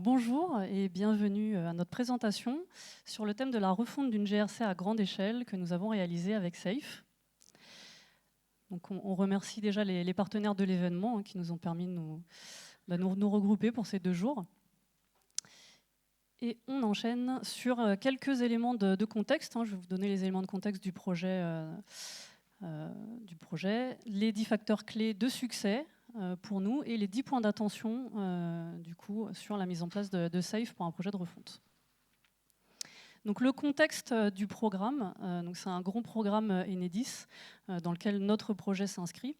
Bonjour et bienvenue à notre présentation sur le thème de la refonte d'une GRC à grande échelle que nous avons réalisée avec SAFE. Donc on remercie déjà les partenaires de l'événement qui nous ont permis de nous regrouper pour ces 2 jours. Et on enchaîne sur quelques éléments de contexte. Je vais vous donner les éléments de contexte du projet, les 10 facteurs clés de succès pour nous et les 10 points d'attention du coup, sur la mise en place de SAFE pour un projet de refonte. Donc, le contexte du programme, c'est un grand programme Enedis dans lequel notre projet s'inscrit,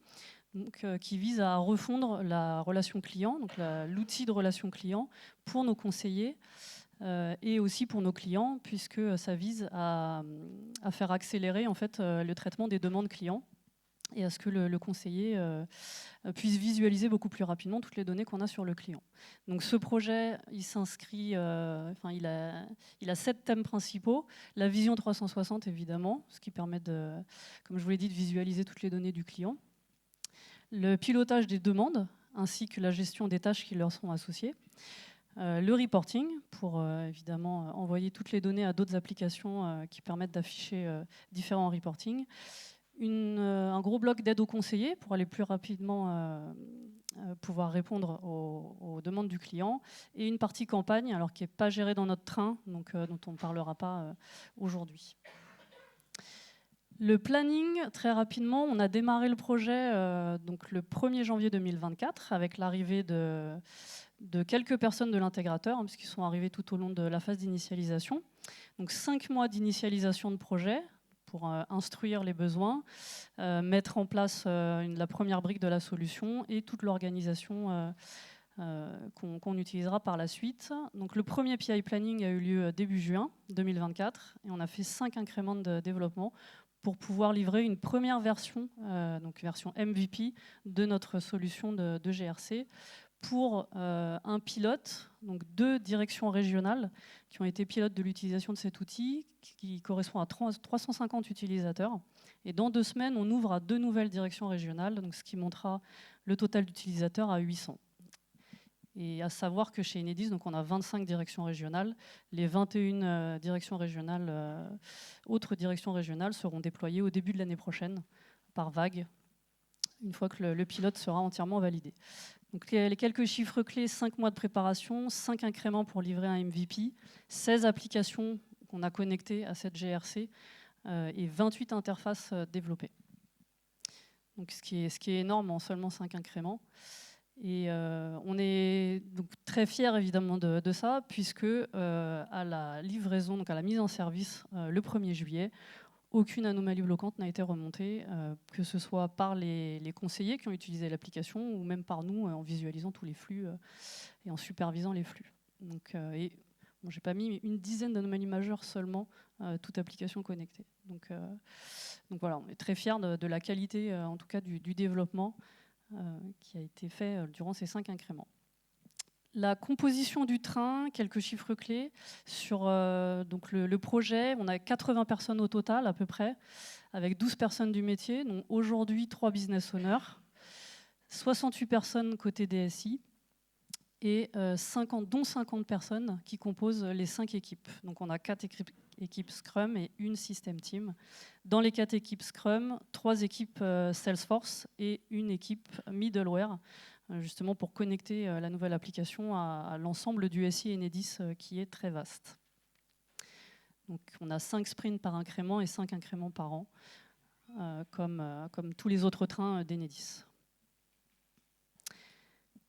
qui vise à refondre la relation client, donc l'outil de relation client pour nos conseillers et aussi pour nos clients, puisque ça vise à faire accélérer en fait, le traitement des demandes clients et à ce que le conseiller puisse visualiser beaucoup plus rapidement toutes les données qu'on a sur le client. Donc ce projet, il s'inscrit, il a 7 thèmes principaux. La vision 360 évidemment, ce qui permet comme je vous l'ai dit, de visualiser toutes les données du client. Le pilotage des demandes, ainsi que la gestion des tâches qui leur sont associées. Le reporting, pour évidemment envoyer toutes les données à d'autres applications qui permettent d'afficher différents reportings. Un gros bloc d'aide aux conseillers pour aller plus rapidement pouvoir répondre aux demandes du client, et une partie campagne, alors qui n'est pas gérée dans notre train, donc dont on ne parlera pas aujourd'hui. Le planning, très rapidement, on a démarré le projet donc le 1er janvier 2024 avec l'arrivée de quelques personnes de l'intégrateur, puisqu'ils sont arrivés tout au long de la phase d'initialisation. Donc 5 mois d'initialisation de projet pour instruire les besoins, mettre en place la première brique de la solution et toute l'organisation qu'on utilisera par la suite. Donc le premier PI Planning a eu lieu début juin 2024 et on a fait 5 incréments de développement pour pouvoir livrer une première version, donc version MVP de notre solution de GRC pour un pilote, donc 2 directions régionales qui ont été pilotes de l'utilisation de cet outil, qui correspond à 350 utilisateurs. Et dans 2 semaines, on ouvre à 2 nouvelles directions régionales, donc ce qui montera le total d'utilisateurs à 800. Et à savoir que chez Enedis, donc on a 25 directions régionales. Les 21 directions régionales, autres directions régionales seront déployées au début de l'année prochaine par vague, une fois que le pilote sera entièrement validé. Donc les quelques chiffres clés: 5 mois de préparation, 5 incréments pour livrer un MVP, 16 applications qu'on a connectées à cette GRC et 28 interfaces développées. Donc ce qui est énorme en seulement 5 incréments. Et on est donc très fiers évidemment de ça, puisque à la livraison, donc à la mise en service le 1er juillet, aucune anomalie bloquante n'a été remontée, que ce soit par les conseillers qui ont utilisé l'application ou même par nous en visualisant tous les flux et en supervisant les flux. Donc, j'ai pas mis une dizaine d'anomalies majeures seulement, toute application connectée. Donc voilà, on est très fiers de la qualité, en tout cas du développement qui a été fait durant ces 5 incréments. La composition du train, quelques chiffres clés. Sur donc le projet, on a 80 personnes au total à peu près, avec 12 personnes du métier, donc aujourd'hui 3 business owners, 68 personnes côté DSI, et dont 50 personnes qui composent les 5 équipes. Donc on a 4 équipes Scrum et une System Team. Dans les 4 équipes Scrum, 3 équipes Salesforce et une équipe Middleware, justement pour connecter la nouvelle application à l'ensemble du SI Enedis qui est très vaste. Donc on a 5 sprints par incrément et 5 incréments par an, comme tous les autres trains d'Enedis.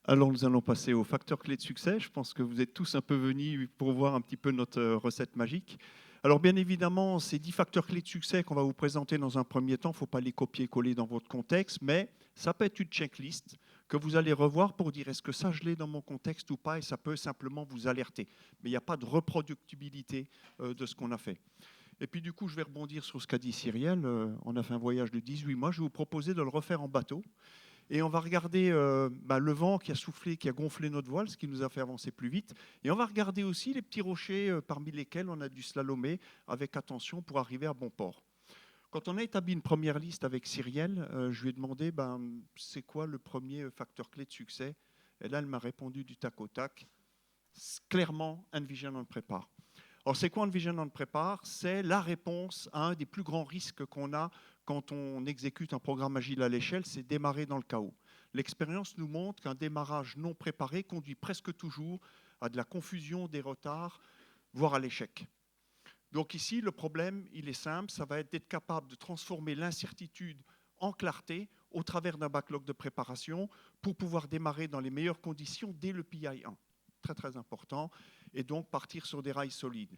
Alors nous allons passer aux facteurs clés de succès. Je pense que vous êtes tous un peu venus pour voir un petit peu notre recette magique. Alors bien évidemment, ces 10 facteurs clés de succès qu'on va vous présenter dans un premier temps, il ne faut pas les copier-coller dans votre contexte, mais ça peut être une checklist que vous allez revoir pour dire est-ce que ça je l'ai dans mon contexte ou pas, et ça peut simplement vous alerter. Mais il n'y a pas de reproductibilité de ce qu'on a fait. Et puis du coup, je vais rebondir sur ce qu'a dit Cyrielle. On a fait un voyage de 18 mois. Je vais vous proposer de le refaire en bateau. Et on va regarder le vent qui a soufflé, qui a gonflé notre voile, ce qui nous a fait avancer plus vite. Et on va regarder aussi les petits rochers parmi lesquels on a dû slalomer avec attention pour arriver à bon port. Quand on a établi une première liste avec Cyrielle, je lui ai demandé c'est quoi le premier facteur clé de succès. Et là, elle m'a répondu du tac au tac, clairement, Envision on Prepare. Alors, c'est quoi Envision on Prepare? C'est la réponse à un des plus grands risques qu'on a quand on exécute un programme agile à l'échelle, c'est démarrer dans le chaos. L'expérience nous montre qu'un démarrage non préparé conduit presque toujours à de la confusion, des retards, voire à l'échec. Donc ici, le problème, il est simple, ça va être d'être capable de transformer l'incertitude en clarté au travers d'un backlog de préparation pour pouvoir démarrer dans les meilleures conditions dès le PI 1. Très, très important. Et donc partir sur des rails solides.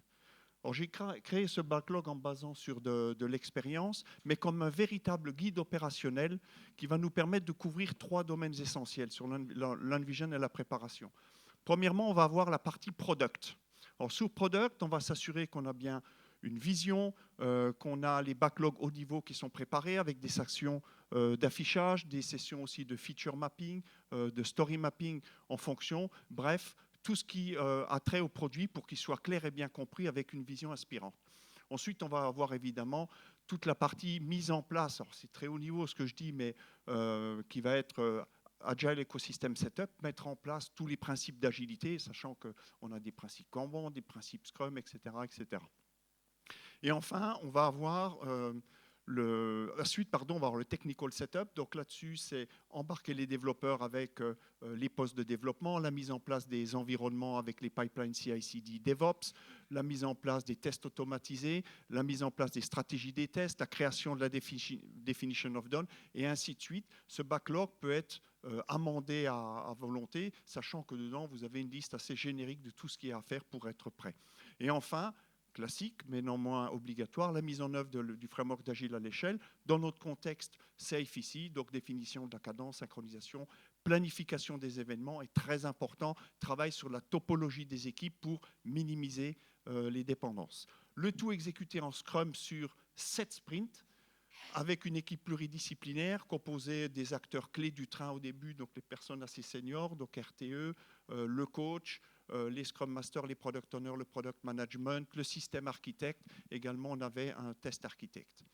Alors, j'ai créé ce backlog en basant sur de l'expérience, mais comme un véritable guide opérationnel qui va nous permettre de couvrir 3 domaines essentiels sur l'Envision et la préparation. Premièrement, on va avoir la partie product. Alors, sur product, on va s'assurer qu'on a bien une vision, qu'on a les backlogs haut niveau qui sont préparés avec des actions d'affichage, des sessions aussi de feature mapping, de story mapping en fonction. Bref, tout ce qui a trait au produit pour qu'il soit clair et bien compris avec une vision inspirante. Ensuite, on va avoir évidemment toute la partie mise en place. Alors, c'est très haut niveau ce que je dis, mais qui va être Agile Ecosystem Setup, mettre en place tous les principes d'agilité, sachant qu'on a des principes Kanban, des principes Scrum, etc., etc. Et enfin, on va avoir ensuite, on va avoir le technical setup. Donc là-dessus, c'est embarquer les développeurs avec les postes de développement, la mise en place des environnements avec les pipelines CI/CD, DevOps, la mise en place des tests automatisés, la mise en place des stratégies des tests, la création de la definition of done, et ainsi de suite. Ce backlog peut être amendé à volonté, sachant que dedans, vous avez une liste assez générique de tout ce qui est à faire pour être prêt. Et enfin, classique, mais non moins obligatoire, la mise en œuvre du framework d'Agile à l'échelle, dans notre contexte SAFe ici, donc définition de la cadence, synchronisation, planification des événements est très important, travail sur la topologie des équipes pour minimiser les dépendances. Le tout exécuté en Scrum sur 7 sprints, avec une équipe pluridisciplinaire composée des acteurs clés du train au début, donc les personnes assez seniors, donc RTE, le coach, les Scrum Masters, les Product Owners, le Product Management, le système architecte. Également, on avait un test architecte.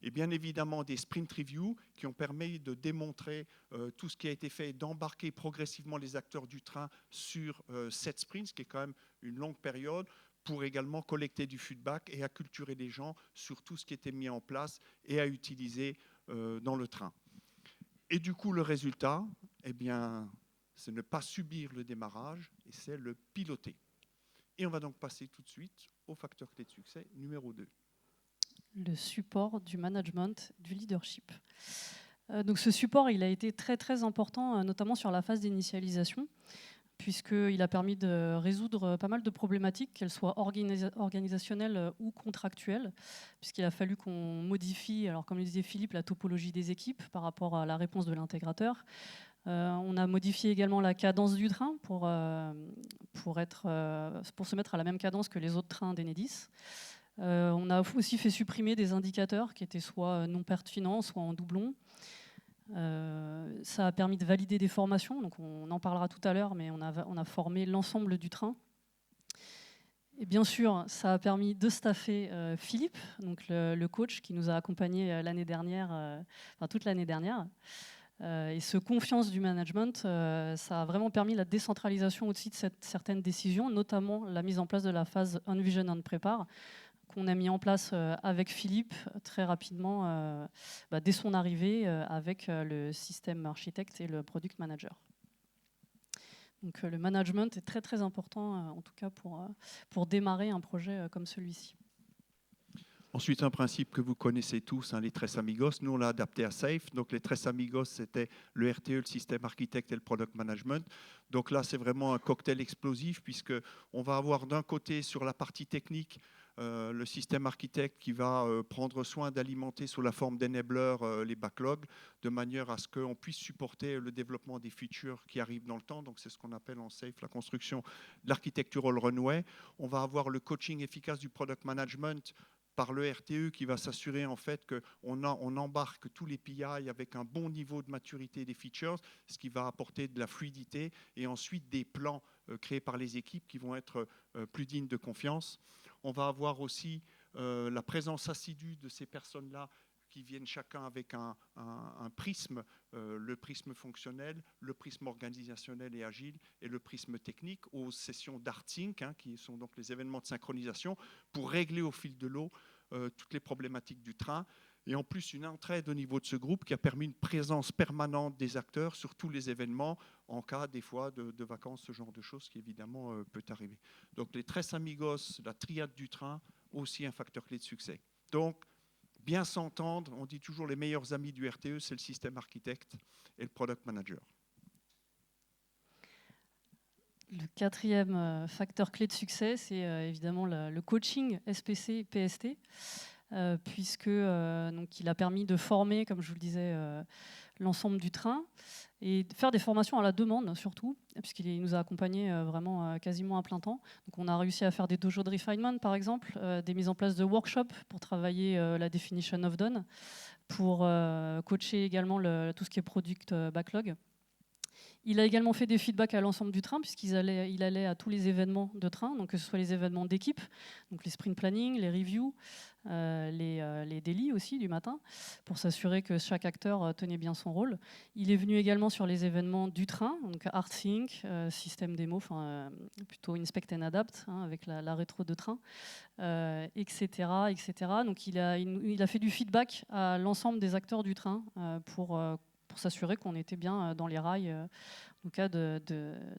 Et bien évidemment, des sprint reviews qui ont permis de démontrer tout ce qui a été fait et d'embarquer progressivement les acteurs du train sur 7 sprints, ce qui est quand même une longue période, pour également collecter du feedback et acculturer les gens sur tout ce qui était mis en place et à utiliser dans le train. Et du coup, le résultat, eh bien, c'est ne pas subir le démarrage et c'est le piloter. Et on va donc passer tout de suite au facteur clé de succès numéro 2. Le support du management, du leadership. Donc ce support, il a été très très important, notamment sur la phase d'initialisation, puisqu'il a permis de résoudre pas mal de problématiques, qu'elles soient organisationnelles ou contractuelles, puisqu'il a fallu qu'on modifie, alors comme le disait Philippe, la topologie des équipes par rapport à la réponse de l'intégrateur. On a modifié également la cadence du train pour se mettre à la même cadence que les autres trains d'Enedis. On a aussi fait supprimer des indicateurs qui étaient soit non pertinents, soit en doublon. Ça a permis de valider des formations, donc on en parlera tout à l'heure, mais on a formé l'ensemble du train. Et bien sûr, ça a permis de staffer Philippe, donc le coach qui nous a accompagnés l'année dernière, toute l'année dernière. Et ce confiance du management, ça a vraiment permis la décentralisation aussi de certaines décisions, notamment la mise en place de la phase Envision and Prepare, qu'on a mis en place avec Philippe très rapidement, dès son arrivée, avec le système architecte et le product manager. Donc le management est très très important, en tout cas pour démarrer un projet comme celui-ci. Ensuite, un principe que vous connaissez tous, les Tres Amigos. Nous, on l'a adapté à SAFe. Donc, les Tres Amigos, c'était le RTE, le système architecte et le product management. Donc là, c'est vraiment un cocktail explosif puisqu'on va avoir d'un côté, sur la partie technique, le système architecte qui va prendre soin d'alimenter sous la forme d'enabler les backlogs de manière à ce qu'on puisse supporter le développement des features qui arrivent dans le temps. Donc, c'est ce qu'on appelle en SAFe la construction de l'architectural runway. On va avoir le coaching efficace du product management par le RTE qui va s'assurer en fait qu'on embarque tous les PI avec un bon niveau de maturité des features, ce qui va apporter de la fluidité et ensuite des plans créés par les équipes qui vont être plus dignes de confiance. On va avoir aussi la présence assidue de ces personnes-là qui viennent chacun avec un prisme, le prisme fonctionnel, le prisme organisationnel et agile et le prisme technique, aux sessions d'Art-Sync, qui sont donc les événements de synchronisation, pour régler au fil de l'eau toutes les problématiques du train. Et en plus, une entraide au niveau de ce groupe qui a permis une présence permanente des acteurs sur tous les événements, en cas des fois de vacances, ce genre de choses qui évidemment peut arriver. Donc les Tres Amigos, la triade du train, aussi un facteur clé de succès. Donc, bien s'entendre, on dit toujours les meilleurs amis du RTE, c'est le système architecte et le product manager. Le quatrième facteur clé de succès, c'est évidemment le coaching SPC-PST. Puisque donc, il a permis de former, comme je vous le disais, l'ensemble du train et de faire des formations à la demande surtout, puisqu'il nous a accompagnés vraiment quasiment à plein temps. Donc, on a réussi à faire des dojos de refinement, par exemple, des mises en place de workshops pour travailler la definition of done, pour coacher également tout ce qui est product backlog. Il a également fait des feedbacks à l'ensemble du train, puisqu'il allait à tous les événements de train, donc que ce soit les événements d'équipe, donc les sprint planning, les reviews, les daily aussi du matin, pour s'assurer que chaque acteur tenait bien son rôle. Il est venu également sur les événements du train, donc Art-Sync, système démo, plutôt Inspect and Adapt, avec la rétro de train, etc., etc. Donc il a fait du feedback à l'ensemble des acteurs du train pour s'assurer qu'on était bien dans les rails, en cas de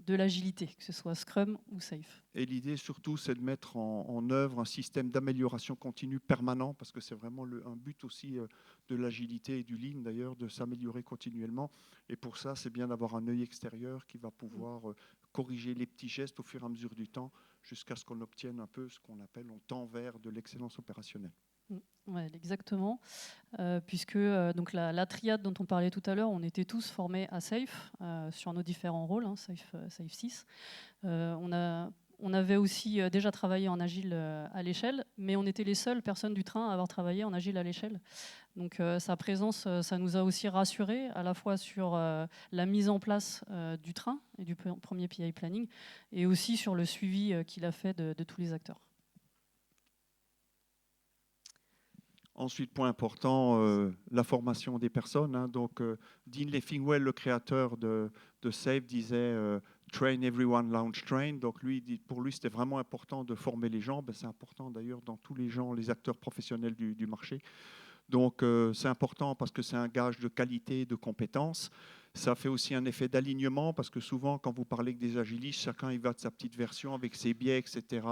l'agilité, que ce soit Scrum ou Safe. Et l'idée surtout, c'est de mettre en œuvre un système d'amélioration continue permanent, parce que c'est vraiment un but aussi de l'agilité et du Lean d'ailleurs, de s'améliorer continuellement. Et pour ça, c'est bien d'avoir un œil extérieur qui va pouvoir corriger les petits gestes au fur et à mesure du temps, jusqu'à ce qu'on obtienne un peu ce qu'on appelle en temps vert de l'excellence opérationnelle. Ouais, exactement, puisque donc la triade dont on parlait tout à l'heure, on était tous formés à Safe sur nos différents rôles, Safe 6. On avait aussi déjà travaillé en agile à l'échelle, mais on était les seules personnes du train à avoir travaillé en agile à l'échelle. Donc sa présence, ça nous a aussi rassurés, à la fois sur la mise en place du train et du premier PI planning, et aussi sur le suivi qu'il a fait de tous les acteurs. Ensuite, point important, la formation des personnes. Donc, Dean Leffingwell, le créateur de Safe, disait train everyone, launch train. Donc, pour lui, c'était vraiment important de former les gens. C'est important d'ailleurs dans tous les gens, les acteurs professionnels du marché. Donc, c'est important parce que c'est un gage de qualité et de compétence. Ça fait aussi un effet d'alignement parce que souvent, quand vous parlez avec des agilistes, chacun il va de sa petite version avec ses biais, etc.,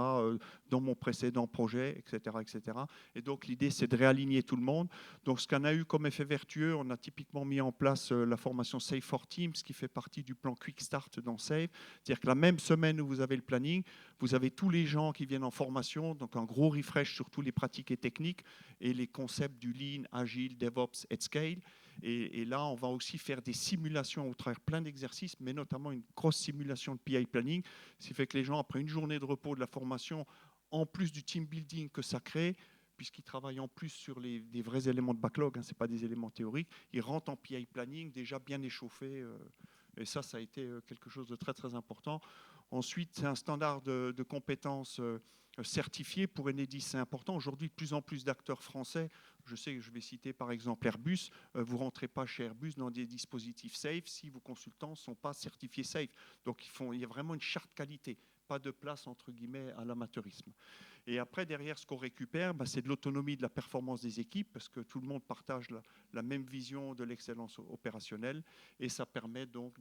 dans mon précédent projet, etc., etc. Et donc, l'idée, c'est de réaligner tout le monde. Donc, ce qu'on a eu comme effet vertueux, on a typiquement mis en place la formation Safe for Teams, qui fait partie du plan Quick Start dans Safe. C'est-à-dire que la même semaine où vous avez le planning, vous avez tous les gens qui viennent en formation, donc un gros refresh sur tous les pratiques et techniques et les concepts du Lean, Agile, DevOps et Scale. Et là, on va aussi faire des simulations au travers plein d'exercices, mais notamment une grosse simulation de PI planning, ce qui fait que les gens, après une journée de repos de la formation, en plus du team building que ça crée, puisqu'ils travaillent en plus sur des vrais éléments de backlog, ce n'est pas des éléments théoriques, ils rentrent en PI planning déjà bien échauffés. Et ça a été quelque chose de très, très important. Ensuite, c'est un standard de compétences certifié pour Enedis, c'est important. Aujourd'hui, de plus en plus d'acteurs français, je sais que je vais citer par exemple Airbus, vous ne rentrez pas chez Airbus dans des dispositifs safe si vos consultants ne sont pas certifiés safe. Donc il y a vraiment une charte qualité, pas de place entre guillemets à l'amateurisme. Et après, derrière, ce qu'on récupère, c'est de l'autonomie, de la performance des équipes, parce que tout le monde partage la même vision de l'excellence opérationnelle, et ça permet donc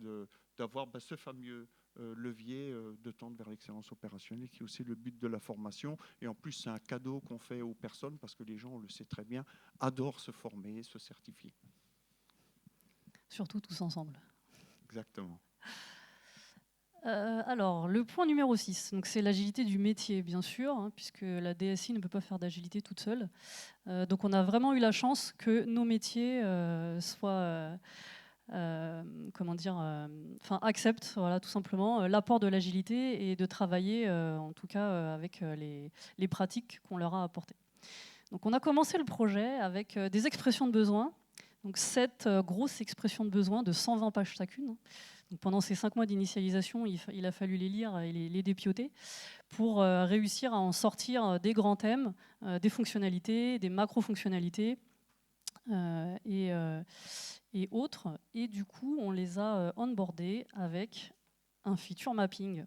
d'avoir ce fameux levier de tendre vers l'excellence opérationnelle, qui est aussi le but de la formation. Et en plus, c'est un cadeau qu'on fait aux personnes, parce que les gens, on le sait très bien, adorent se former, se certifier. Surtout tous ensemble. Exactement. Alors, le point numéro 6, c'est l'agilité du métier, bien sûr, puisque la DSI ne peut pas faire d'agilité toute seule. Donc, on a vraiment eu la chance que nos métiers soient... acceptent tout simplement l'apport de l'agilité et de travailler en tout cas avec les pratiques qu'on leur a apportées. Donc on a commencé le projet avec des expressions de besoin, donc 7 grosses expressions de besoin de 120 pages chacune. Donc pendant ces 5 mois d'initialisation, il a fallu les lire et les dépioter pour réussir à en sortir des grands thèmes, des fonctionnalités, des macro-fonctionnalités, et autres. Et du coup, on les a onboardés avec un feature mapping.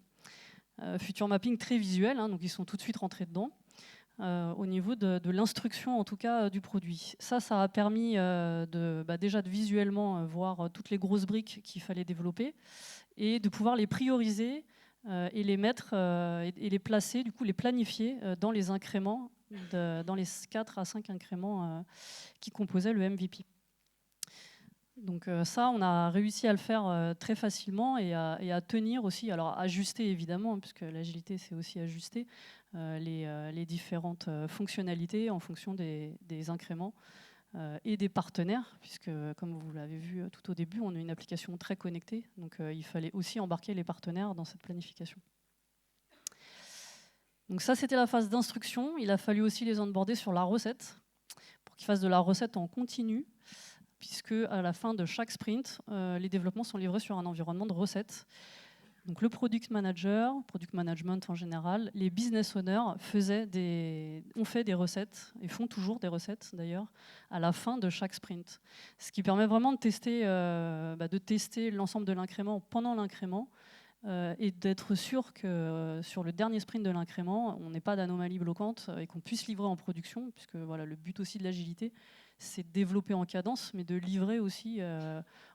Feature mapping très visuel, hein, donc ils sont tout de suite rentrés dedans. Au niveau de l'instruction en tout cas du produit. Ça a permis déjà de visuellement voir toutes les grosses briques qu'il fallait développer et de pouvoir les prioriser et les mettre et les placer, du coup les planifier dans les incréments, dans les 4 à 5 incréments qui composaient le MVP. Donc ça, on a réussi à le faire très facilement et à tenir aussi, alors ajuster évidemment, hein, puisque l'agilité c'est aussi ajuster les différentes fonctionnalités en fonction des incréments et des partenaires, puisque comme vous l'avez vu tout au début, on a une application très connectée, donc il fallait aussi embarquer les partenaires dans cette planification. Donc ça, c'était la phase d'instruction. Il a fallu aussi les onboarder sur la recette, pour qu'ils fassent de la recette en continu, puisque à la fin de chaque sprint, les développements sont livrés sur un environnement de recette. Donc le product manager, product management en général, les business owners ont fait des recettes, et font toujours des recettes d'ailleurs, à la fin de chaque sprint. Ce qui permet vraiment de tester l'ensemble de l'incrément pendant l'incrément, et d'être sûr que sur le dernier sprint de l'incrément, on n'ait pas d'anomalie bloquante et qu'on puisse livrer en production, puisque voilà, le but aussi de l'agilité, c'est de développer en cadence, mais de livrer aussi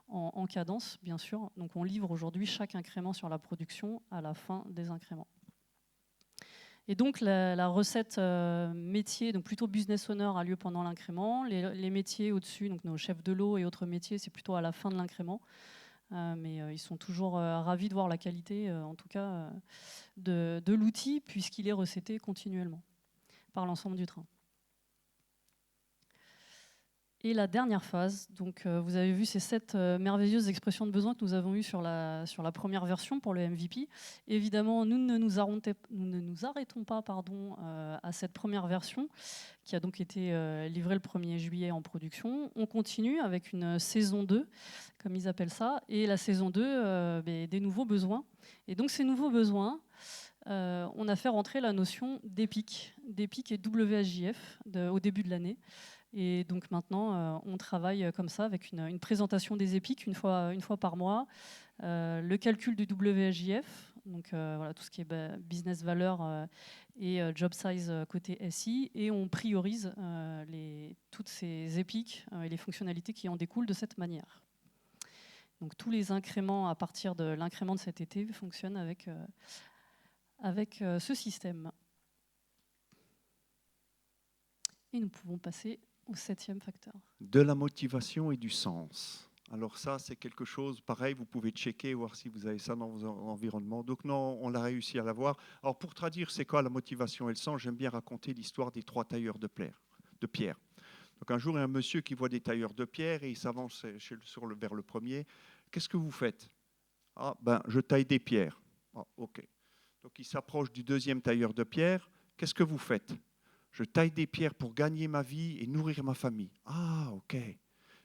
en cadence, bien sûr. Donc on livre aujourd'hui chaque incrément sur la production à la fin des incréments. Et donc la recette métier, donc plutôt business owner, a lieu pendant l'incrément. Les métiers au-dessus, donc nos chefs de l'eau et autres métiers, c'est plutôt à la fin de l'incrément. Mais ils sont toujours ravis de voir la qualité, en tout cas, de l'outil, puisqu'il est recetté continuellement par l'ensemble du train. Et la dernière phase, donc vous avez vu ces 7 merveilleuses expressions de besoin que nous avons eues sur la première version pour le MVP. Évidemment, nous ne nous arrêtons pas à cette première version qui a donc été livrée le 1er juillet en production. On continue avec une saison 2, comme ils appellent ça, et la saison 2, des nouveaux besoins. Et donc ces nouveaux besoins, on a fait rentrer la notion d'EPIC et WSJF au début de l'année. Et donc maintenant, on travaille comme ça avec une présentation des épiques une fois par mois, le calcul du WSJF, donc voilà, tout ce qui est business valeur et job size côté SI, et on priorise toutes ces épiques et les fonctionnalités qui en découlent de cette manière. Donc tous les incréments à partir de l'incrément de cet été fonctionnent avec ce système. Et nous pouvons passer au 7e facteur. De la motivation et du sens. Alors ça, c'est quelque chose, pareil, vous pouvez checker, voir si vous avez ça dans vos environnements. Donc non, on l'a réussi à l'avoir. Alors pour traduire, c'est quoi la motivation et le sens, j'aime bien raconter l'histoire des 3 tailleurs de pierre. Donc un jour, il y a un monsieur qui voit des tailleurs de pierre et il s'avance vers le premier. Qu'est-ce que vous faites? Ah, je taille des pierres. Ah, ok. Donc il s'approche du 2e tailleur de pierre. Qu'est-ce que vous faites? Je taille des pierres pour gagner ma vie et nourrir ma famille. Ah, ok.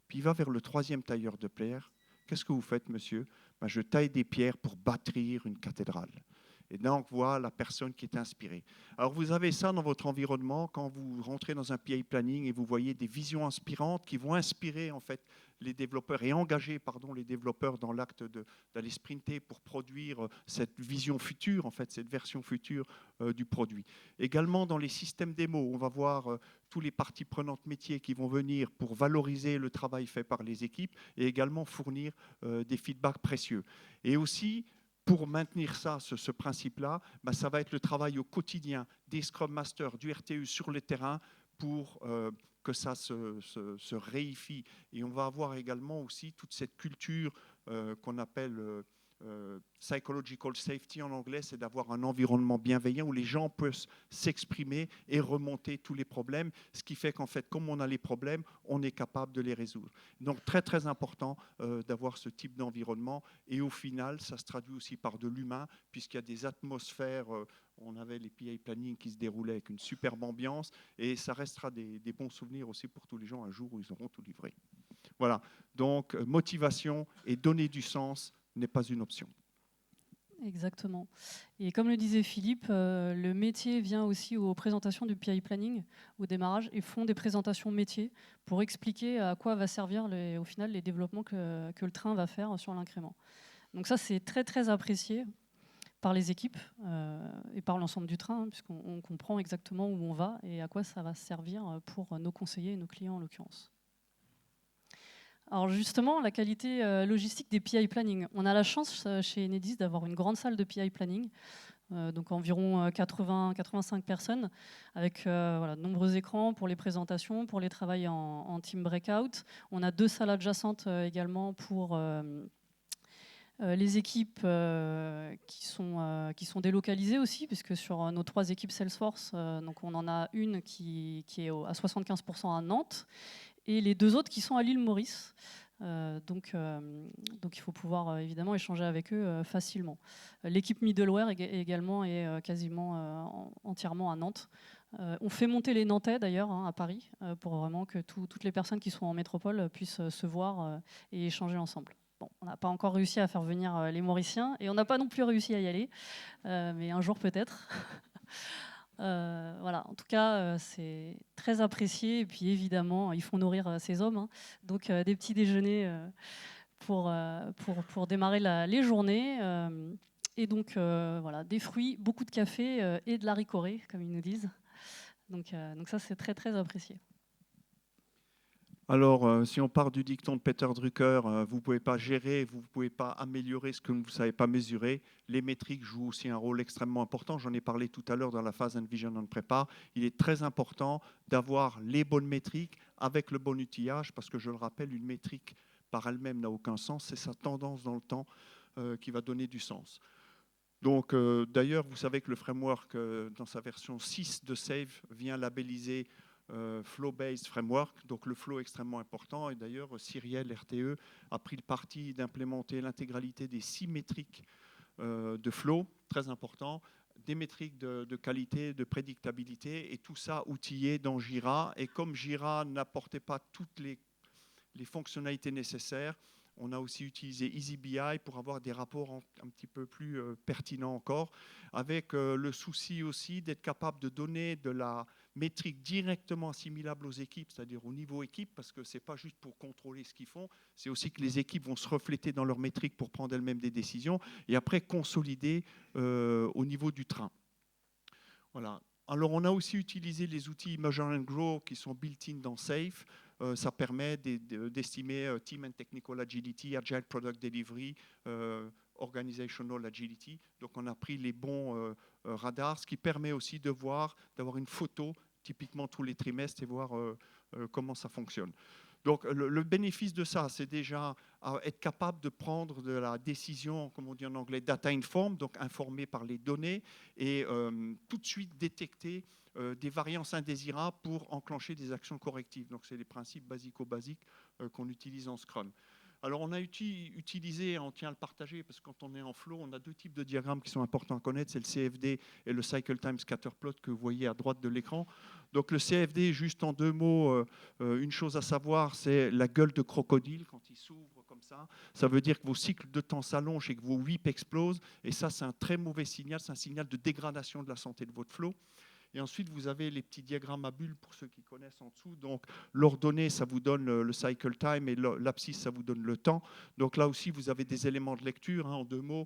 Puis il va vers le 3e tailleur de pierre. Qu'est-ce que vous faites, monsieur? Je taille des pierres pour bâtir une cathédrale. Et donc, voilà la personne qui est inspirée. Alors, vous avez ça dans votre environnement quand vous rentrez dans un PI planning et vous voyez des visions inspirantes qui vont inspirer en fait les développeurs et engager les développeurs dans l'acte d'aller sprinter pour produire cette vision future, en fait, cette version future du produit. Également, dans les systèmes démo, on va voir tous les parties prenantes métiers qui vont venir pour valoriser le travail fait par les équipes et également fournir des feedbacks précieux. Et aussi, pour maintenir ce principe-là, ça va être le travail au quotidien des Scrum Masters, du RTU sur le terrain pour que ça se réifie. Et on va avoir également aussi toute cette culture qu'on appelle psychological safety en anglais, c'est d'avoir un environnement bienveillant où les gens peuvent s'exprimer et remonter tous les problèmes, ce qui fait qu'en fait, comme on a les problèmes, on est capable de les résoudre. Donc très très important d'avoir ce type d'environnement et au final, ça se traduit aussi par de l'humain puisqu'il y a des atmosphères, on avait les PI planning qui se déroulaient avec une superbe ambiance et ça restera des bons souvenirs aussi pour tous les gens un jour où ils auront tout livré. Voilà, donc motivation et donner du sens n'est pas une option. Exactement. Et comme le disait Philippe, le métier vient aussi aux présentations du PI Planning au démarrage et font des présentations métiers pour expliquer à quoi va servir au final les développements que le train va faire sur l'incrément. Donc ça, c'est très très apprécié par les équipes et par l'ensemble du train, hein, puisqu'on comprend exactement où on va et à quoi ça va servir pour nos conseillers et nos clients en l'occurrence. Alors justement, la qualité logistique des PI Planning. On a la chance chez Enedis d'avoir une grande salle de PI Planning, donc environ 80-85 personnes, avec voilà, de nombreux écrans pour les présentations, pour les travails en team breakout. On a 2 salles adjacentes également pour les équipes qui sont délocalisées aussi, puisque sur nos 3 équipes Salesforce, donc on en a une qui est à 75% à Nantes, et les 2 autres qui sont à l'île Maurice. Donc il faut pouvoir évidemment échanger avec eux facilement. L'équipe middleware également est quasiment entièrement à Nantes. On fait monter les Nantais d'ailleurs à Paris pour vraiment que toutes les personnes qui sont en métropole puissent se voir et échanger ensemble. Bon, on n'a pas encore réussi à faire venir les Mauriciens et on n'a pas non plus réussi à y aller, mais un jour peut-être. Voilà, en tout cas, c'est très apprécié. Et puis évidemment, il faut nourrir ces hommes. Hein. Donc des petits déjeuners pour démarrer les journées. Et donc voilà, des fruits, beaucoup de café et de la ricorée, comme ils nous disent. Donc ça, c'est très très apprécié. Alors, si on part du dicton de Peter Drucker, vous ne pouvez pas gérer, vous ne pouvez pas améliorer ce que vous ne savez pas mesurer. Les métriques jouent aussi un rôle extrêmement important. J'en ai parlé tout à l'heure dans la phase Envision and Prepare. Il est très important d'avoir les bonnes métriques avec le bon outillage, parce que je le rappelle, une métrique par elle-même n'a aucun sens. C'est sa tendance dans le temps qui va donner du sens. Donc, d'ailleurs, vous savez que le framework, dans sa version 6 de SAFe, vient labelliser Flow-Based Framework, donc le flow est extrêmement important. Et d'ailleurs, Cyrielle RTE a pris le parti d'implémenter l'intégralité des 6 métriques de flow, très important, des métriques de qualité, de prédictabilité, et tout ça outillé dans Jira. Et comme Jira n'apportait pas toutes les fonctionnalités nécessaires, on a aussi utilisé EasyBI pour avoir des rapports un petit peu plus pertinents encore, avec le souci aussi d'être capable de donner de la métrique directement assimilable aux équipes, c'est-à-dire au niveau équipe, parce que ce n'est pas juste pour contrôler ce qu'ils font, c'est aussi que les équipes vont se refléter dans leurs métriques pour prendre elles-mêmes des décisions, et après consolider au niveau du train. Voilà. Alors, on a aussi utilisé les outils Measure and Grow qui sont built-in dans SAFe. Ça permet d'estimer Team and Technical Agility, Agile Product Delivery, Organizational Agility. Donc, on a pris les bons radars, ce qui permet aussi d'avoir une photo typiquement tous les trimestres et voir comment ça fonctionne. Donc, le bénéfice de ça, c'est déjà être capable de prendre de la décision, comme on dit en anglais, data informed, donc informé par les données, et tout de suite détecter des variances indésirables pour enclencher des actions correctives. Donc, c'est les principes basiques qu'on utilise en Scrum. Alors, on a utilisé, on tient à le partager, parce que quand on est en flow, on a 2 types de diagrammes qui sont importants à connaître, c'est le CFD et le Cycle Time Scatter Plot que vous voyez à droite de l'écran. Donc le CFD, juste en 2 mots, une chose à savoir, c'est la gueule de crocodile quand il s'ouvre comme ça. Ça veut dire que vos cycles de temps s'allongent et que vos WIP explosent. Et ça, c'est un très mauvais signal, c'est un signal de dégradation de la santé de votre flow. Et ensuite, vous avez les petits diagrammes à bulles pour ceux qui connaissent en dessous. Donc, l'ordonnée, ça vous donne le cycle time et l'abscisse, ça vous donne le temps. Donc là aussi, vous avez des éléments de lecture. En 2 mots,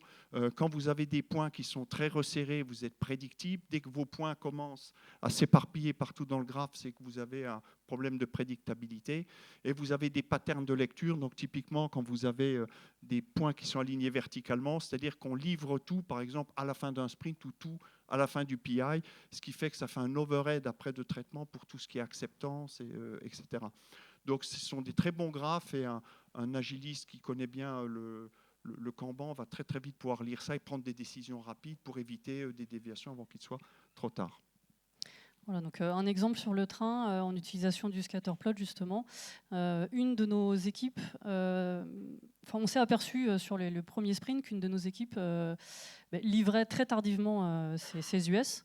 quand vous avez des points qui sont très resserrés, vous êtes prédictible. Dès que vos points commencent à s'éparpiller partout dans le graphe, c'est que vous avez un problème de prédictabilité. Et vous avez des patterns de lecture. Donc, typiquement, quand vous avez des points qui sont alignés verticalement, c'est-à-dire qu'on livre tout, par exemple, à la fin d'un sprint ou tout à la fin du PI, ce qui fait que ça fait un overhead après de traitement pour tout ce qui est acceptance, etc. Donc ce sont des très bons graphes et un agiliste qui connaît bien le Kanban va très très vite pouvoir lire ça et prendre des décisions rapides pour éviter des déviations avant qu'il soit trop tard. Voilà, donc un exemple sur le train en utilisation du scatterplot justement. Une de nos équipes, on s'est aperçu sur le premier sprint qu'une de nos équipes livrait très tardivement ses US.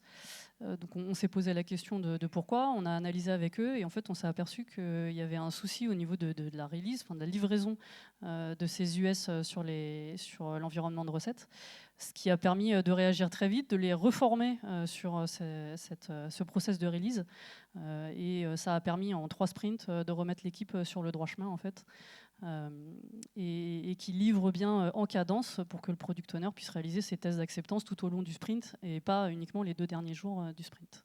Donc on s'est posé la question de pourquoi, on a analysé avec eux et en fait on s'est aperçu qu'il y avait un souci au niveau de la release, de la livraison de ces US sur l'environnement de recettes. ce qui a permis de réagir très vite, de les reformer sur ce process de release. Et ça a permis en 3 sprints de remettre l'équipe sur le droit chemin en fait. Et qui livre bien en cadence pour que le product owner puisse réaliser ses tests d'acceptance tout au long du sprint et pas uniquement les 2 derniers jours du sprint.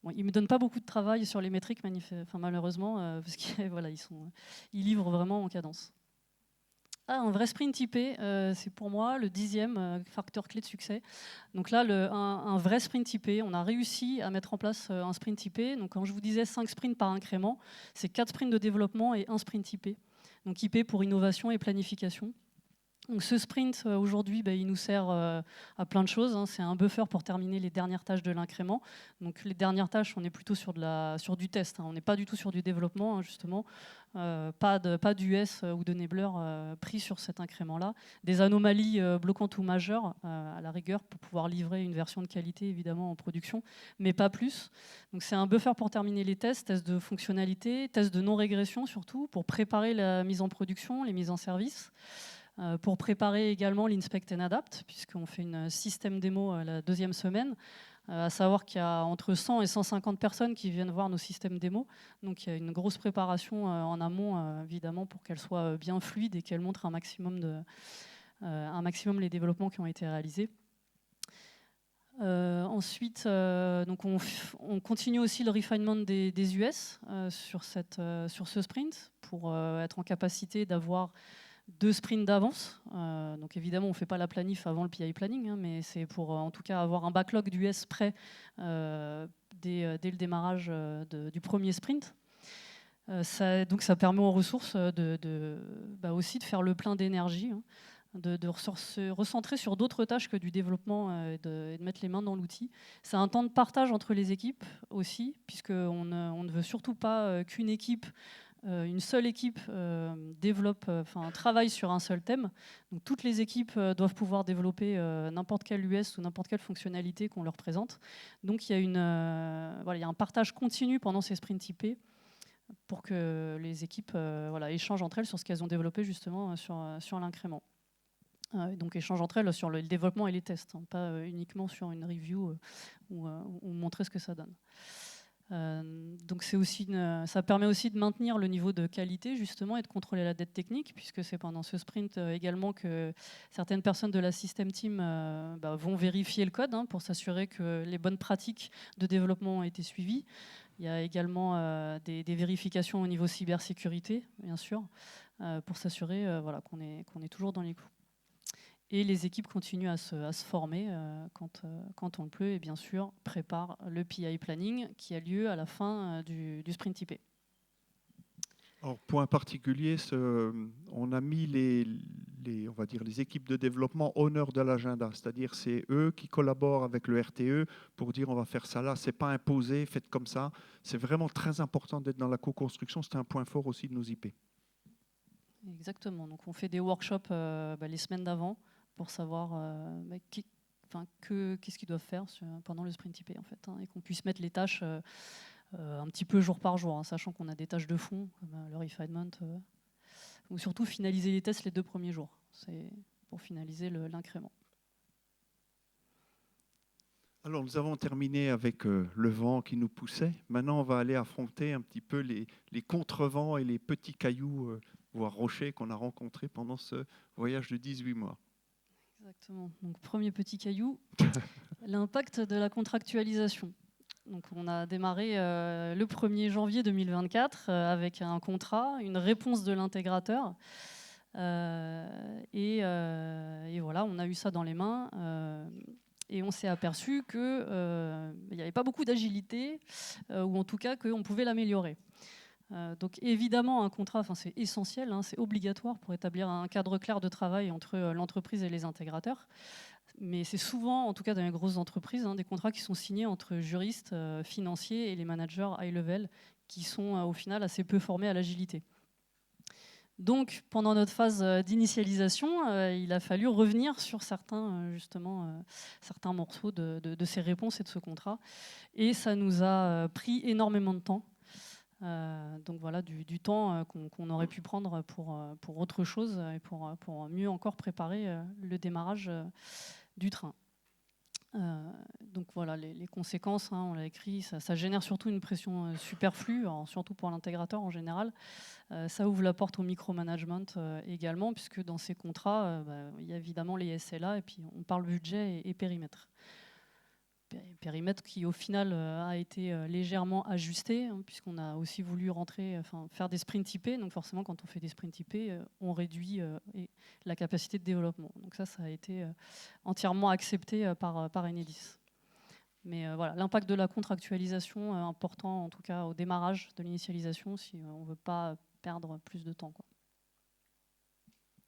Bon, ils ne me donnent pas beaucoup de travail sur les métriques, malheureusement, parce qu'ils voilà, ils livrent vraiment en cadence. Un vrai sprint typé, c'est pour moi le 10e facteur clé de succès. Donc là, un vrai sprint typé, on a réussi à mettre en place un sprint typé. Donc quand je vous disais 5 sprints par incrément, c'est 4 sprints de développement et un sprint typé. Donc IP pour innovation et planification. Donc ce sprint, aujourd'hui, il nous sert à plein de choses. C'est un buffer pour terminer les dernières tâches de l'incrément. Donc les dernières tâches, on est plutôt sur du test. On n'est pas du tout sur du développement, justement. Pas d'US ou de Nebler pris sur cet incrément-là. Des anomalies bloquantes ou majeures, à la rigueur, pour pouvoir livrer une version de qualité, évidemment, en production, mais pas plus. Donc c'est un buffer pour terminer les tests de fonctionnalité, tests de non-régression surtout, pour préparer la mise en production, les mises en service. Pour préparer également l'Inspect and Adapt, puisqu'on fait une système démo la 2e semaine, à savoir qu'il y a entre 100 et 150 personnes qui viennent voir nos systèmes démo. Donc il y a une grosse préparation en amont, évidemment, pour qu'elle soit bien fluide et qu'elle montre un maximum les développements qui ont été réalisés. Ensuite, donc on continue aussi le refinement des US sur ce sprint pour être en capacité d'avoir 2 sprints d'avance. Donc évidemment, on ne fait pas la planif avant le PI planning, mais c'est pour en tout cas avoir un backlog d'US prêt dès le démarrage du premier sprint. Donc ça permet aux ressources aussi de faire le plein d'énergie, de se recentrer sur d'autres tâches que du développement et de mettre les mains dans l'outil. C'est un temps de partage entre les équipes aussi, puisqu'on ne veut surtout pas qu'une équipe une seule équipe travaille sur un seul thème. Donc, toutes les équipes doivent pouvoir développer n'importe quelle US ou n'importe quelle fonctionnalité qu'on leur présente. Donc il y a un partage continu pendant ces sprints typés pour que les équipes échangent entre elles sur ce qu'elles ont développé justement sur l'incrément. Donc échangent entre elles sur le développement et les tests, pas uniquement sur une review ou montrer ce que ça donne. Donc ça permet aussi de maintenir le niveau de qualité justement et de contrôler la dette technique, puisque c'est pendant ce sprint également que certaines personnes de la system team vont vérifier le code pour s'assurer que les bonnes pratiques de développement ont été suivies. Il y a également des vérifications au niveau cybersécurité, bien sûr, pour s'assurer qu'on est toujours dans les clous. Et les équipes continuent à se former quand on le peut, et bien sûr préparent le PI planning qui a lieu à la fin du sprint typé. Alors, point particulier, on a mis on va dire les équipes de développement au honneur de l'agenda, c'est-à-dire c'est eux qui collaborent avec le RTE pour dire on va faire ça là, c'est pas imposé, faites comme ça. C'est vraiment très important d'être dans la co-construction, c'est un point fort aussi de nos IP. Exactement, donc on fait des workshops les semaines d'avant pour savoir qu'est-ce qu'ils doivent faire pendant le sprint typé en fait, et qu'on puisse mettre les tâches un petit peu jour par jour, sachant qu'on a des tâches de fond comme le refinement, ou surtout finaliser les tests les 2 premiers jours, c'est pour finaliser l'incrément. Alors nous avons terminé avec le vent qui nous poussait. Maintenant on va aller affronter un petit peu les contrevents et les petits cailloux, voire rochers qu'on a rencontrés pendant ce voyage de 18 mois. Exactement. Donc, premier petit caillou, l'impact de la contractualisation. Donc, on a démarré le 1er janvier 2024 avec un contrat, une réponse de l'intégrateur. Et voilà, on a eu ça dans les mains. Et on s'est aperçu qu'il n'y avait pas beaucoup d'agilité, ou en tout cas qu'on pouvait l'améliorer. Donc évidemment, un contrat, c'est essentiel, c'est obligatoire pour établir un cadre clair de travail entre l'entreprise et les intégrateurs. Mais c'est souvent, en tout cas dans les grosses entreprises, des contrats qui sont signés entre juristes, financiers et les managers high level qui sont au final assez peu formés à l'agilité. Donc pendant notre phase d'initialisation, il a fallu revenir sur certains morceaux de ces réponses et de ce contrat. Et ça nous a pris énormément de temps. Donc voilà, du temps qu'on aurait pu prendre pour autre chose et pour mieux encore préparer le démarrage du train. Donc voilà, les conséquences, on l'a écrit, ça génère surtout une pression superflue, surtout pour l'intégrateur en général. Ça ouvre la porte au micromanagement également, puisque dans ces contrats, il y a évidemment les SLA, et puis on parle budget et périmètre. Périmètre qui au final a été légèrement ajusté, puisqu'on a aussi voulu faire des sprints typés. Donc forcément, quand on fait des sprints typés, on réduit la capacité de développement. Donc ça a été entièrement accepté par Enedis. Mais voilà, l'impact de la contractualisation important, en tout cas au démarrage de l'initialisation, si on ne veut pas perdre plus de temps, quoi.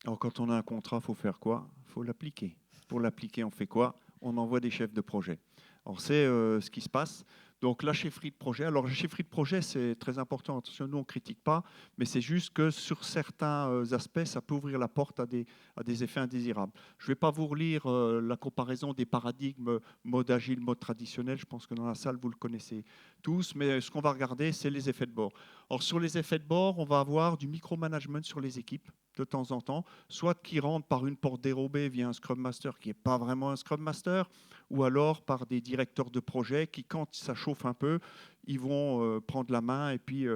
Alors, quand on a un contrat, il faut faire quoi? Il faut l'appliquer. Pour l'appliquer, on fait quoi? On envoie des chefs de projet. Alors, c'est ce qui se passe. Donc, la chefferie de projet. Alors, la chefferie de projet, c'est très important. Attention, nous, on ne critique pas, mais c'est juste que sur certains aspects, ça peut ouvrir la porte à des effets indésirables. Je ne vais pas vous relire la comparaison des paradigmes mode agile, mode traditionnel. Je pense que dans la salle, vous le connaissez tous. Mais ce qu'on va regarder, c'est les effets de bord. Alors, sur les effets de bord, on va avoir du micromanagement sur les équipes de temps en temps, soit qui rentrent par une porte dérobée via un Scrum Master qui n'est pas vraiment un Scrum Master, ou alors par des directeurs de projet qui, quand ça chauffe un peu, ils vont prendre la main et puis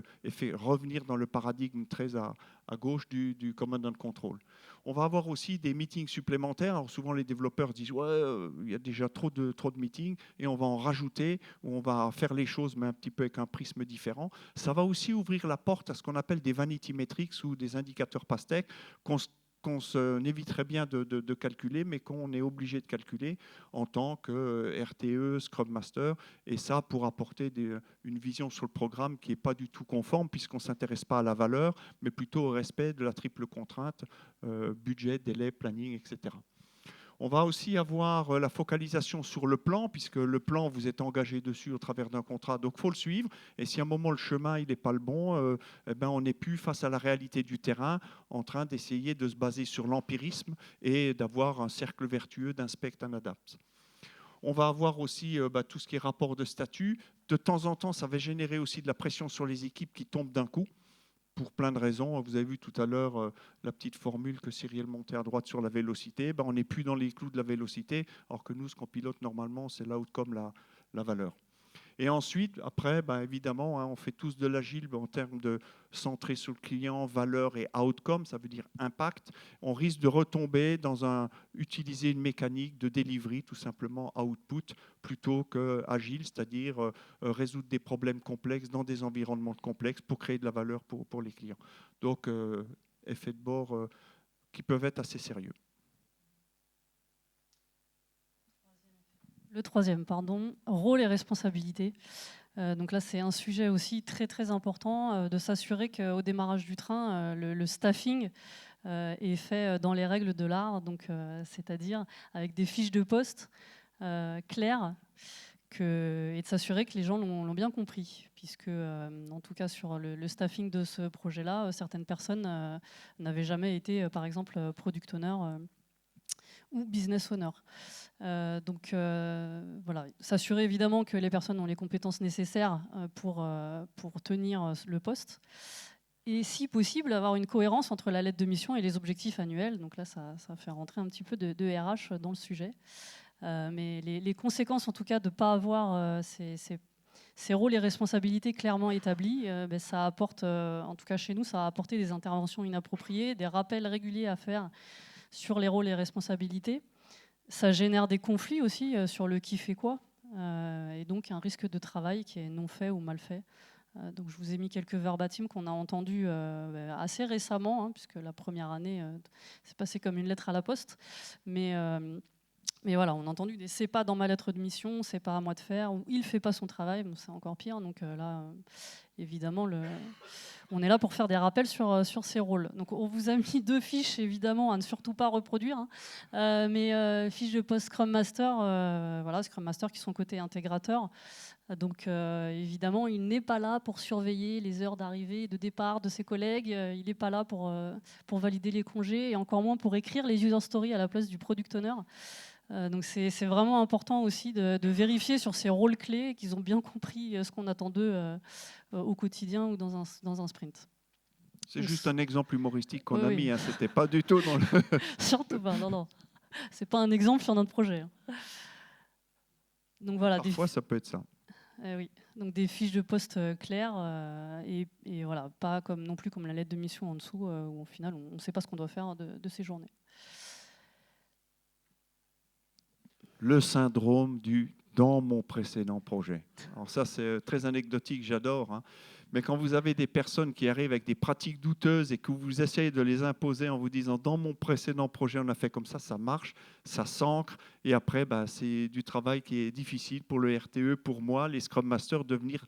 revenir dans le paradigme très à gauche du Command and Control. On va avoir aussi des meetings supplémentaires. Alors souvent, les développeurs disent « ouais, il y a déjà trop de meetings » et on va en rajouter, ou on va faire les choses, mais un petit peu avec un prisme différent. Ça va aussi ouvrir la porte à ce qu'on appelle des vanity metrics ou des indicateurs pastèques qu'on éviterait bien de calculer, mais qu'on est obligé de calculer en tant que RTE, Scrum Master, et ça pour apporter une vision sur le programme qui n'est pas du tout conforme, puisqu'on ne s'intéresse pas à la valeur, mais plutôt au respect de la triple contrainte, budget, délai, planning, etc. On va aussi avoir la focalisation sur le plan, puisque le plan, vous êtes engagé dessus au travers d'un contrat, donc il faut le suivre. Et si à un moment le chemin n'est pas le bon, on n'est plus face à la réalité du terrain, en train d'essayer de se baser sur l'empirisme et d'avoir un cercle vertueux d'inspect and adapt. On va avoir aussi tout ce qui est rapport de statut. De temps en temps, ça va générer aussi de la pression sur les équipes qui tombent d'un coup, pour plein de raisons. Vous avez vu tout à l'heure la petite formule que Cyril montait à droite sur la vélocité. On n'est plus dans les clous de la vélocité, alors que nous, ce qu'on pilote normalement, c'est l'outcome, la valeur. Et ensuite, après, évidemment, on fait tous de l'agile en termes de centré sur le client, valeur et outcome, ça veut dire impact. On risque de retomber dans utiliser une mécanique de delivery, tout simplement output, plutôt qu'agile, c'est-à-dire résoudre des problèmes complexes dans des environnements complexes pour créer de la valeur pour les clients. Donc, effets de bord qui peuvent être assez sérieux. Le troisième, rôle et responsabilité. Donc là, c'est un sujet aussi très très important de s'assurer qu'au démarrage du train, le staffing est fait dans les règles de l'art, donc c'est-à-dire avec des fiches de poste claires et de s'assurer que les gens l'ont bien compris, puisque en tout cas sur le staffing de ce projet-là, certaines personnes n'avaient jamais été, par exemple, product owner ou business owner. Donc voilà, s'assurer évidemment que les personnes ont les compétences nécessaires pour tenir le poste. Et si possible, avoir une cohérence entre la lettre de mission et les objectifs annuels. Donc là, ça fait rentrer un petit peu de RH dans le sujet. Mais les conséquences, en tout cas, de ne pas avoir ces rôles et responsabilités clairement établis, ça apporte, en tout cas chez nous, ça a apporté des interventions inappropriées, des rappels réguliers à faire sur les rôles et responsabilités. Ça génère des conflits aussi sur le qui fait quoi, et donc un risque de travail qui est non fait ou mal fait. Donc je vous ai mis quelques verbatim qu'on a entendus assez récemment, puisque la première année, c'est passé comme une lettre à la poste. Mais voilà, on a entendu des « c'est pas dans ma lettre de mission, c'est pas à moi de faire » ou « il fait pas son travail », bon, c'est encore pire. Donc là, évidemment, on est là pour faire des rappels sur ces rôles. Donc on vous a mis 2 fiches, évidemment, à ne surtout pas reproduire, mais fiches de post Scrum Master, voilà, Scrum Master qui sont côté intégrateur. Donc évidemment, il n'est pas là pour surveiller les heures d'arrivée et de départ de ses collègues, il n'est pas là pour valider les congés, et encore moins pour écrire les user stories à la place du product owner. Donc c'est vraiment important aussi de vérifier sur ces rôles clés qu'ils ont bien compris ce qu'on attend d'eux au quotidien ou dans un sprint. C'est juste un exemple humoristique qu'on a Oui. mis, hein, c'était pas du tout dans le... Surtout pas, non. C'est pas un exemple sur notre projet. Donc voilà, Parfois, ça peut être ça. oui. Donc des fiches de poste claires et voilà, pas non plus comme la lettre de mission en dessous où au final on ne sait pas ce qu'on doit faire de ces journées. Le syndrome du dans mon précédent projet. Alors ça, c'est très anecdotique, j'adore. Hein. Mais quand vous avez des personnes qui arrivent avec des pratiques douteuses et que vous essayez de les imposer en vous disant dans mon précédent projet, on a fait comme ça marche, ça s'ancre. Et après, c'est du travail qui est difficile pour le RTE, pour moi, les Scrum Masters, de venir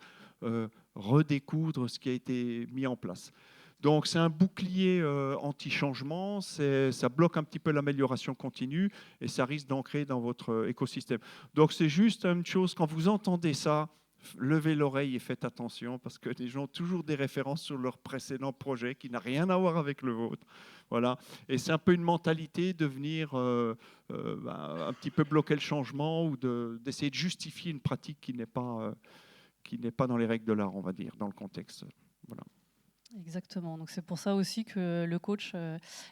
redécoudre ce qui a été mis en place. Donc c'est un bouclier anti-changement, ça bloque un petit peu l'amélioration continue et ça risque d'ancrer dans votre écosystème. Donc c'est juste une chose, quand vous entendez ça, levez l'oreille et faites attention parce que les gens ont toujours des références sur leur précédent projet qui n'a rien à voir avec le vôtre. Voilà. Et c'est un peu une mentalité de venir un petit peu bloquer le changement ou d'essayer de justifier une pratique qui n'est pas dans les règles de l'art, on va dire, dans le contexte. Voilà. Exactement. Donc c'est pour ça aussi que le coach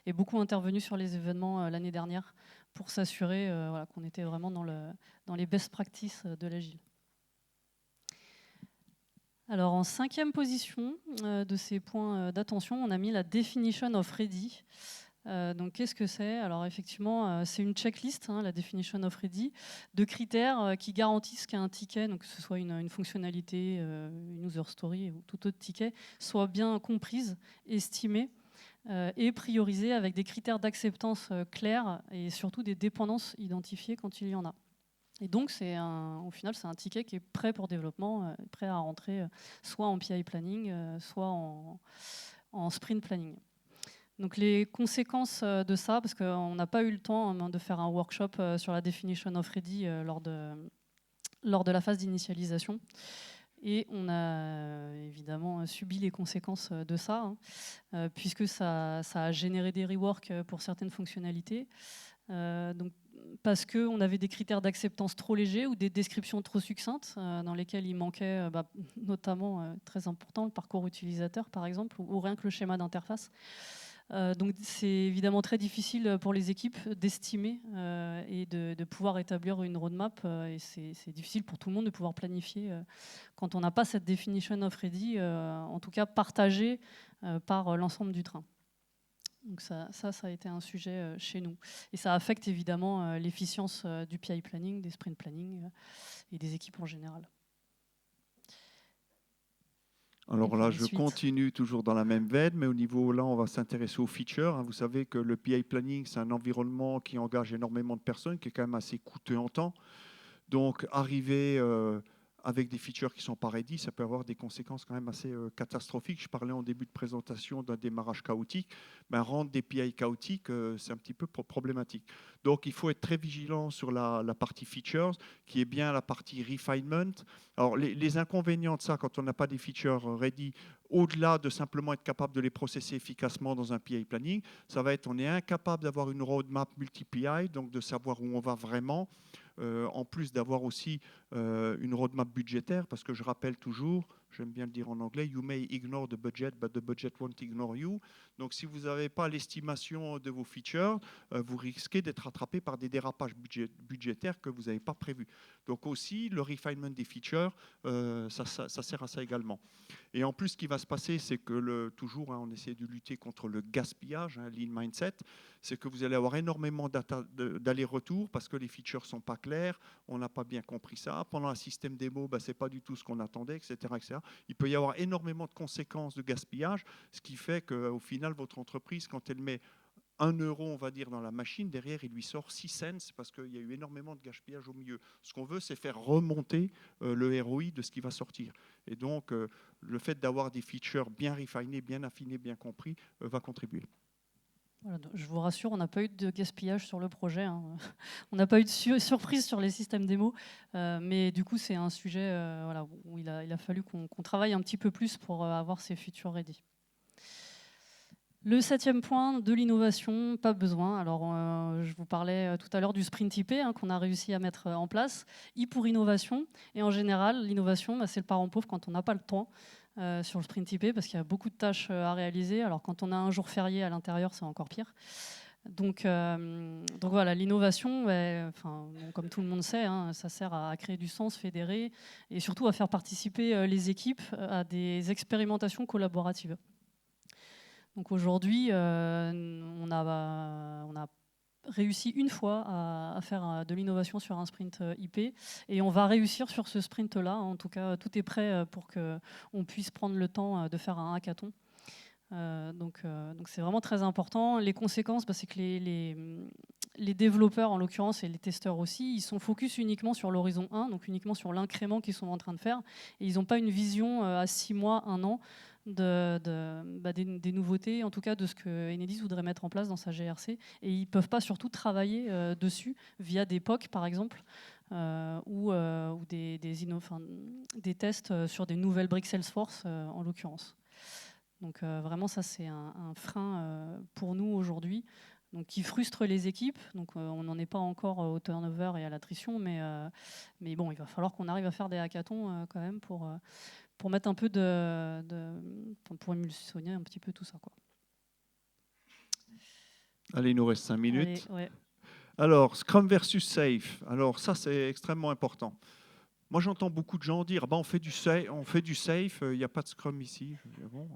est beaucoup intervenu sur les événements l'année dernière pour s'assurer qu'on était vraiment dans les best practices de l'agile. Alors en 5e position de ces points d'attention, on a mis la definition of ready. Donc qu'est-ce que c'est? Alors effectivement, c'est une checklist, la definition of ready, de critères qui garantissent qu'un ticket, donc que ce soit une fonctionnalité, une user story ou tout autre ticket, soit bien comprise, estimée et priorisée avec des critères d'acceptance clairs et surtout des dépendances identifiées quand il y en a. Et donc, au final, c'est un ticket qui est prêt pour développement, prêt à rentrer soit en PI planning, soit en sprint planning. Donc, les conséquences de ça, parce qu'on n'a pas eu le temps de faire un workshop sur la definition of ready lors de la phase d'initialisation. Et on a évidemment subi les conséquences de ça, puisque ça a généré des reworks pour certaines fonctionnalités. Donc, parce qu'on avait des critères d'acceptance trop légers ou des descriptions trop succinctes dans lesquelles il manquait notamment, très important, le parcours utilisateur par exemple, ou rien que le schéma d'interface. Donc c'est évidemment très difficile pour les équipes d'estimer et de pouvoir établir une roadmap et c'est difficile pour tout le monde de pouvoir planifier quand on n'a pas cette definition of ready, en tout cas partagée par l'ensemble du train. Donc ça a été un sujet chez nous. Et ça affecte évidemment l'efficience du PI planning, des sprint planning et des équipes en général. Alors là, je continue toujours dans la même veine, mais au niveau là, on va s'intéresser aux features. Vous savez que le PI planning, c'est un environnement qui engage énormément de personnes, qui est quand même assez coûteux en temps. Donc, arriver avec des features qui ne sont pas ready, ça peut avoir des conséquences quand même assez catastrophiques. Je parlais en début de présentation d'un démarrage chaotique. Rendre des PI chaotiques, c'est un petit peu problématique. Donc, il faut être très vigilant sur la partie features, qui est bien la partie refinement. Alors, les inconvénients de ça, quand on n'a pas des features ready, au-delà de simplement être capable de les processer efficacement dans un PI planning, ça va être on est incapable d'avoir une roadmap multi-PI, donc de savoir où on va vraiment. En plus d'avoir aussi une roadmap budgétaire, parce que je rappelle toujours, j'aime bien le dire en anglais, you may ignore the budget, but the budget won't ignore you. Donc si vous n'avez pas l'estimation de vos features, vous risquez d'être rattrapé par des dérapages budgétaires que vous n'avez pas prévus. Donc aussi, le refinement des features, ça sert à ça également. Et en plus, ce qui va se passer, c'est que toujours, on essaie de lutter contre le gaspillage, lean mindset, c'est que vous allez avoir énormément d'allers-retours parce que les features ne sont pas claires, on n'a pas bien compris ça. Pendant un système démo, ce n'est pas du tout ce qu'on attendait, etc., etc. Il peut y avoir énormément de conséquences de gaspillage, ce qui fait qu'au final, votre entreprise, quand elle met 1 euro, on va dire, dans la machine, derrière, il lui sort 6 cents parce qu'il y a eu énormément de gaspillage au milieu. Ce qu'on veut, c'est faire remonter le ROI de ce qui va sortir. Et donc, le fait d'avoir des features bien refinées, bien affinées, bien compris, va contribuer. Voilà, je vous rassure, on n'a pas eu de gaspillage sur le projet. On n'a pas eu de surprise sur les systèmes démo. Mais du coup, c'est un sujet où il a fallu qu'on travaille un petit peu plus pour avoir ces features ready. Le 7e point, de l'innovation, pas besoin. Alors, je vous parlais tout à l'heure du sprint IP qu'on a réussi à mettre en place. I pour innovation. Et en général, l'innovation, c'est le parent pauvre quand on n'a pas le temps sur le sprint IP parce qu'il y a beaucoup de tâches à réaliser. Alors, quand on a un jour férié à l'intérieur, c'est encore pire. Donc voilà, l'innovation, comme tout le monde sait, ça sert à créer du sens, fédérer et surtout à faire participer les équipes à des expérimentations collaboratives. Donc aujourd'hui, on a réussi une fois à faire de l'innovation sur un sprint IP et on va réussir sur ce sprint-là. En tout cas, tout est prêt pour qu'on puisse prendre le temps de faire un hackathon. Donc c'est vraiment très important. Les conséquences, c'est que les développeurs, en l'occurrence, et les testeurs aussi, ils sont focus uniquement sur l'horizon 1, donc uniquement sur l'incrément qu'ils sont en train de faire. Et ils n'ont pas une vision à 6 mois, 1 an des nouveautés, en tout cas de ce que Enedis voudrait mettre en place dans sa GRC. Et ils ne peuvent pas surtout travailler dessus via des POC, par exemple, ou des tests sur des nouvelles briques Salesforce, en l'occurrence. Donc vraiment, ça, c'est un frein pour nous aujourd'hui, donc qui frustre les équipes. Donc on n'en est pas encore au turnover et à l'attrition, mais bon, il va falloir qu'on arrive à faire des hackathons quand même pour mettre un peu pour émulsionner un petit peu tout ça, quoi. Allez, il nous reste 5 minutes. Allez, ouais. Alors, Scrum versus Safe. Alors ça, c'est extrêmement important. Moi, j'entends beaucoup de gens dire on fait du safe, il n'y a pas de Scrum ici. Bon,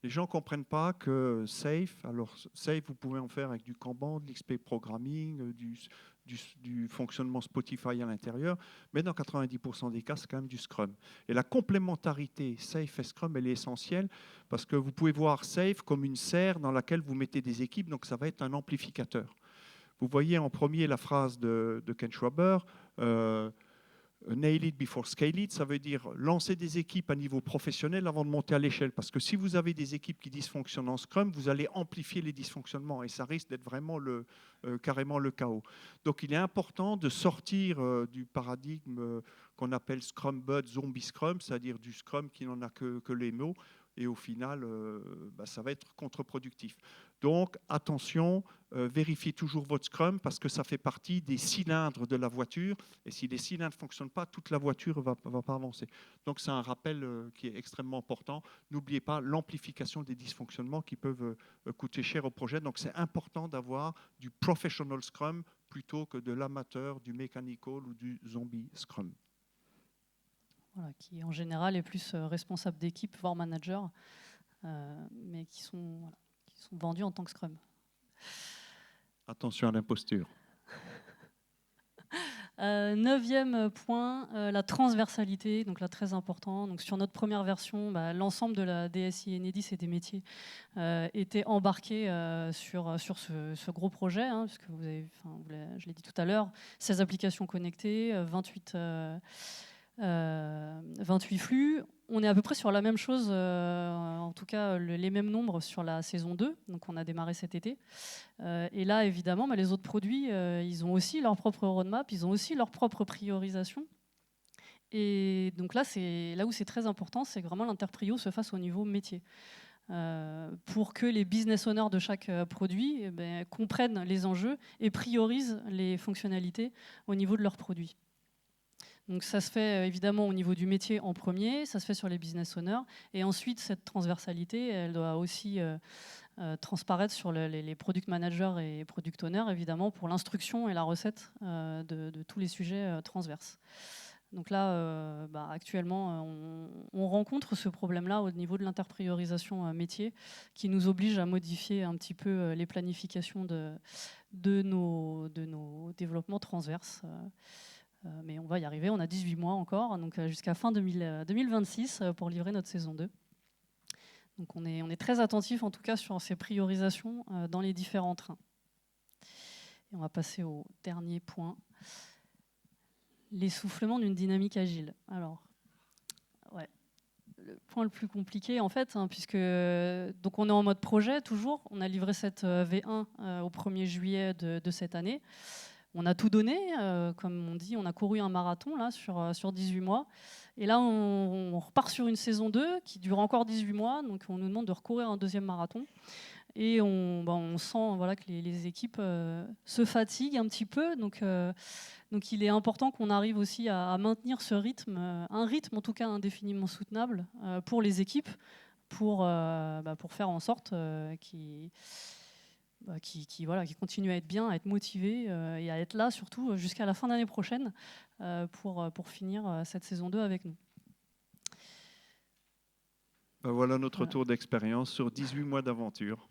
les gens ne comprennent pas que safe, vous pouvez en faire avec du Kanban, de l'XP programming, du fonctionnement Spotify à l'intérieur, mais dans 90% des cas, c'est quand même du Scrum. Et la complémentarité Safe et Scrum, elle est essentielle parce que vous pouvez voir Safe comme une serre dans laquelle vous mettez des équipes, donc ça va être un amplificateur. Vous voyez en premier la phrase de Ken Schwaber, nail it before scale it, ça veut dire lancer des équipes à niveau professionnel avant de monter à l'échelle. Parce que si vous avez des équipes qui dysfonctionnent en Scrum, vous allez amplifier les dysfonctionnements et ça risque d'être vraiment carrément le chaos. Donc il est important de sortir du paradigme qu'on appelle Scrum Bud, Zombie Scrum, c'est-à-dire du Scrum qui n'en a que les mots. Et au final, ça va être contre-productif. Donc, attention, vérifiez toujours votre Scrum parce que ça fait partie des cylindres de la voiture. Et si les cylindres ne fonctionnent pas, toute la voiture ne va pas avancer. Donc, c'est un rappel qui est extrêmement important. N'oubliez pas l'amplification des dysfonctionnements qui peuvent coûter cher au projet. Donc, c'est important d'avoir du professional Scrum plutôt que de l'amateur, du mechanical ou du zombie Scrum. Voilà, qui en général est plus responsable d'équipe, voire manager, mais qui sont vendus en tant que Scrum. Attention à l'imposture. 9e point, la transversalité, donc là très important. Donc sur notre première version, l'ensemble de la DSI Enedis et des métiers était embarqué sur ce gros projet, puisque je l'ai dit tout à l'heure, 16 applications connectées, 28 flux. On est à peu près sur la même chose, en tout cas les mêmes nombres sur la saison 2, donc on a démarré cet été. Et là, évidemment, les autres produits, ils ont aussi leur propre roadmap, ils ont aussi leur propre priorisation. Et donc là où c'est très important, c'est que vraiment l'interprio se fasse au niveau métier. Pour que les business owners de chaque produit comprennent les enjeux et priorisent les fonctionnalités au niveau de leurs produits. Donc ça se fait évidemment au niveau du métier en premier, ça se fait sur les business owners, et ensuite cette transversalité, elle doit aussi transparaître sur les product managers et product owners, évidemment, pour l'instruction et la recette de tous les sujets transverses. Donc là, actuellement, on rencontre ce problème-là au niveau de l'interpriorisation métier, qui nous oblige à modifier un petit peu les planifications de nos développements transverses. Mais on va y arriver, on a 18 mois encore, donc jusqu'à fin 2026 pour livrer notre saison 2. Donc on est très attentif en tout cas sur ces priorisations dans les différents trains. Et on va passer au dernier point, l'essoufflement d'une dynamique agile. Alors, le point le plus compliqué en fait, puisque donc on est en mode projet toujours, on a livré cette V1 au 1er juillet de cette année. On a tout donné, comme on dit, on a couru un marathon là, sur 18 mois. Et là, on repart sur une saison 2 qui dure encore 18 mois. Donc, on nous demande de recourir un deuxième marathon. Et on sent voilà, que les équipes se fatiguent un petit peu. Donc il est important qu'on arrive aussi à maintenir ce rythme, un rythme en tout cas indéfiniment soutenable pour les équipes, pour faire en sorte qu'ils continuent à être bien, à être motivés et à être là surtout jusqu'à la fin d'année prochaine pour finir cette saison 2 avec nous. Voilà notre retour d'expérience sur 18 mois d'aventure.